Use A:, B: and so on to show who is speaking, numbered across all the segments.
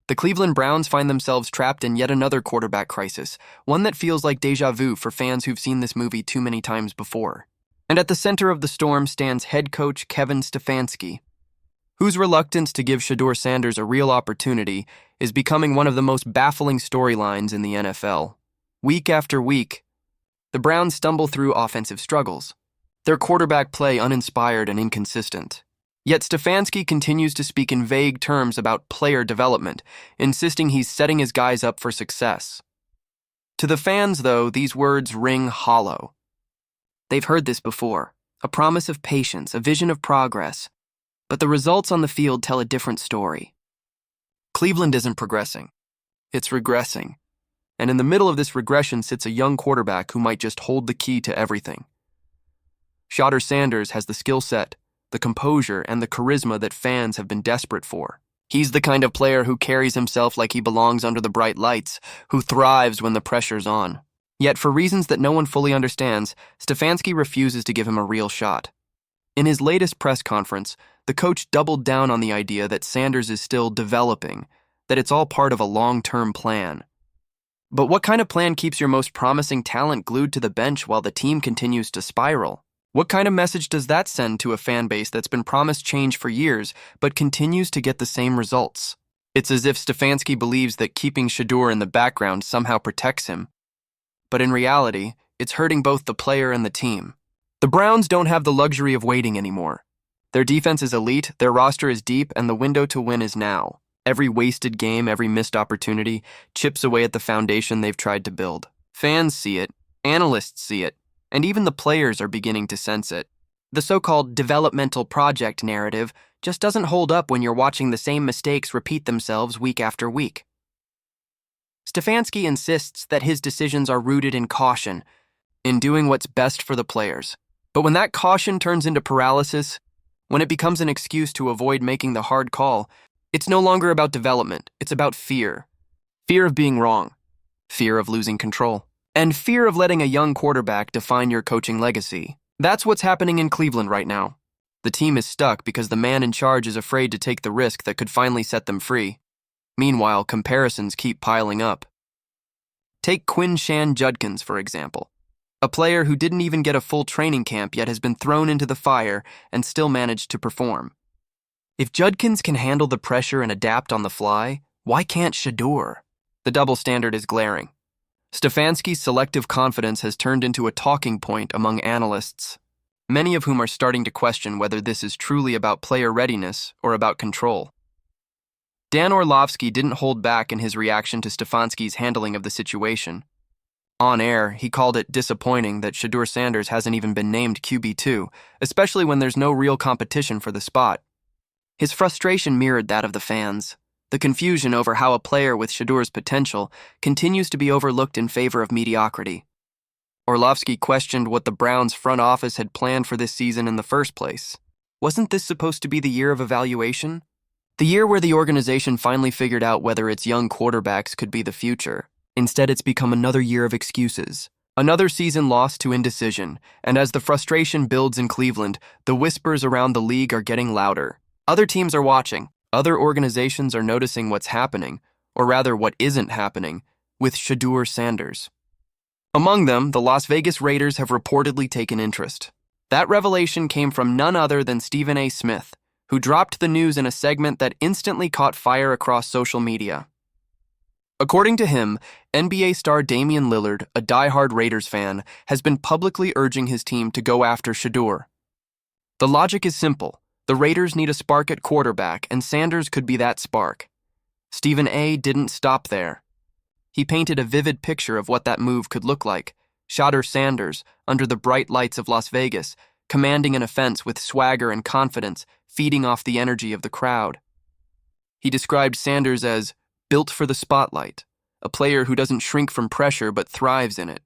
A: The Cleveland Browns find themselves trapped in yet another quarterback crisis, one that feels like déjà vu for fans who've seen this movie too many times before. And at the center of the storm stands head coach Kevin Stefanski, whose reluctance to give Shadur Sanders a real opportunity is becoming one of the most baffling storylines in the NFL. Week after week, the Browns stumble through offensive struggles, their quarterback play uninspired and inconsistent. Yet Stefanski continues to speak in vague terms about player development, insisting he's setting his guys up for success. To the fans, though, these words ring hollow. They've heard this before, a promise of patience, a vision of progress, but the results on the field tell a different story. Cleveland isn't progressing. It's regressing. And in the middle of this regression sits a young quarterback who might just hold the key to everything. Shadur Sanders has the skill set, the composure, and the charisma that fans have been desperate for. He's the kind of player who carries himself like he belongs under the bright lights, who thrives when the pressure's on. Yet, for reasons that no one fully understands, Stefanski refuses to give him a real shot. In his latest press conference, the coach doubled down on the idea that Sanders is still developing, that it's all part of a long-term plan. But what kind of plan keeps your most promising talent glued to the bench while the team continues to spiral? What kind of message does that send to a fan base that's been promised change for years but continues to get the same results? It's as if Stefanski believes that keeping Shedeur in the background somehow protects him. But in reality, it's hurting both the player and the team. The Browns don't have the luxury of waiting anymore. Their defense is elite, their roster is deep, and the window to win is now. Every wasted game, every missed opportunity, chips away at the foundation they've tried to build. Fans see it, analysts see it, and even the players are beginning to sense it. The so-called developmental project narrative just doesn't hold up when you're watching the same mistakes repeat themselves week after week. Stefanski insists that his decisions are rooted in caution, in doing what's best for the players. But when that caution turns into paralysis, when it becomes an excuse to avoid making the hard call, it's no longer about development, it's about fear. Fear of being wrong, fear of losing control, and fear of letting a young quarterback define your coaching legacy. That's what's happening in Cleveland right now. The team is stuck because the man in charge is afraid to take the risk that could finally set them free. Meanwhile, comparisons keep piling up. Take Quinn Judkins, for example. A player who didn't even get a full training camp yet has been thrown into the fire and still managed to perform. If Judkins can handle the pressure and adapt on the fly, why can't Shedeur? The double standard is glaring. Stefanski's selective confidence has turned into a talking point among analysts, many of whom are starting to question whether this is truly about player readiness or about control. Dan Orlovsky didn't hold back in his reaction to Stefanski's handling of the situation. On air, he called it disappointing that Shadur Sanders hasn't even been named QB2, especially when there's no real competition for the spot. His frustration mirrored that of the fans. The confusion over how a player with Shedur's potential continues to be overlooked in favor of mediocrity. Orlovsky questioned what the Browns' front office had planned for this season in the first place. Wasn't this supposed to be the year of evaluation? The year where the organization finally figured out whether its young quarterbacks could be the future. Instead, it's become another year of excuses. Another season lost to indecision, and as the frustration builds in Cleveland, the whispers around the league are getting louder. Other teams are watching. Other organizations are noticing what's happening, or rather what isn't happening, with Shadur Sanders. Among them, the Las Vegas Raiders have reportedly taken interest. That revelation came from none other than Stephen A. Smith, who dropped the news in a segment that instantly caught fire across social media. According to him, NBA star Damian Lillard, a diehard Raiders fan, has been publicly urging his team to go after Shedeur. The logic is simple. The Raiders need a spark at quarterback, and Sanders could be that spark. Stephen A. didn't stop there. He painted a vivid picture of what that move could look like. Shadur Sanders, under the bright lights of Las Vegas, commanding an offense with swagger and confidence, feeding off the energy of the crowd. He described Sanders as built for the spotlight, a player who doesn't shrink from pressure but thrives in it.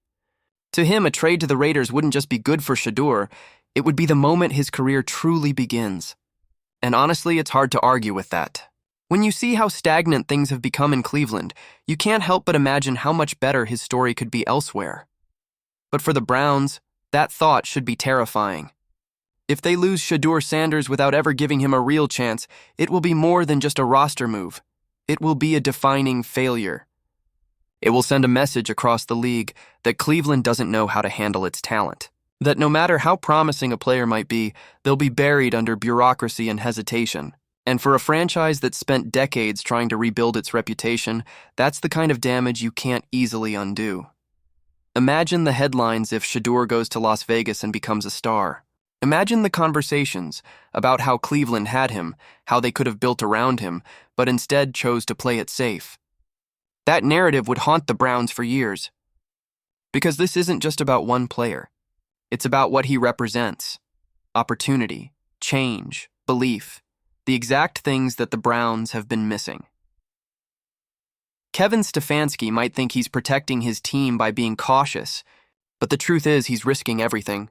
A: To him, a trade to the Raiders wouldn't just be good for Shedeur, it would be the moment his career truly begins. And honestly, it's hard to argue with that. When you see how stagnant things have become in Cleveland, you can't help but imagine how much better his story could be elsewhere. But for the Browns, that thought should be terrifying. If they lose Shadur Sanders without ever giving him a real chance, it will be more than just a roster move. it will be a defining failure. It will send a message across the league that Cleveland doesn't know how to handle its talent. That no matter how promising a player might be, they'll be buried under bureaucracy and hesitation. And for a franchise that spent decades trying to rebuild its reputation, that's the kind of damage you can't easily undo. Imagine the headlines if Shedeur goes to Las Vegas and becomes a star. Imagine the conversations about how Cleveland had him, how they could have built around him, but instead chose to play it safe. That narrative would haunt the Browns for years. Because this isn't just about one player. It's about what he represents. Opportunity, change, belief. The exact things that the Browns have been missing. Kevin Stefanski might think he's protecting his team by being cautious, but the truth is he's risking everything.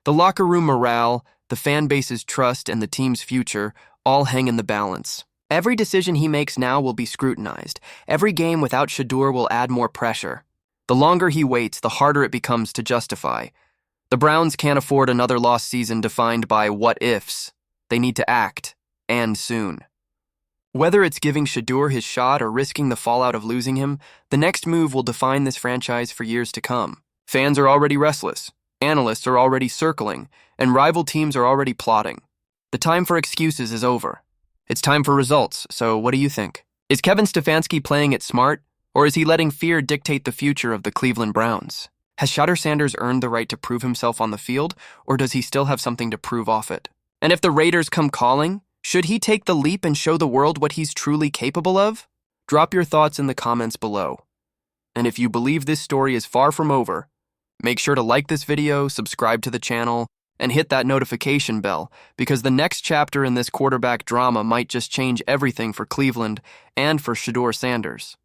A: The locker room morale, the fan base's trust, and the team's future all hang in the balance. Every decision he makes now will be scrutinized. Every game without Shedeur will add more pressure. The longer he waits, the harder it becomes to justify. The Browns can't afford another lost season defined by what-ifs. They need to act. And soon. Whether it's giving Shedeur his shot or risking the fallout of losing him, the next move will define this franchise for years to come. Fans are already restless, analysts are already circling, and rival teams are already plotting. The time for excuses is over. It's time for results, so what do you think? Is Kevin Stefanski playing it smart, or is he letting fear dictate the future of the Cleveland Browns? Has Shadur Sanders earned the right to prove himself on the field, or does he still have something to prove off it? And if the Raiders come calling, should he take the leap and show the world what he's truly capable of? Drop your thoughts in the comments below. And if you believe this story is far from over, make sure to like this video, subscribe to the channel, and hit that notification bell, because the next chapter in this quarterback drama might just change everything for Cleveland and for Shadur Sanders.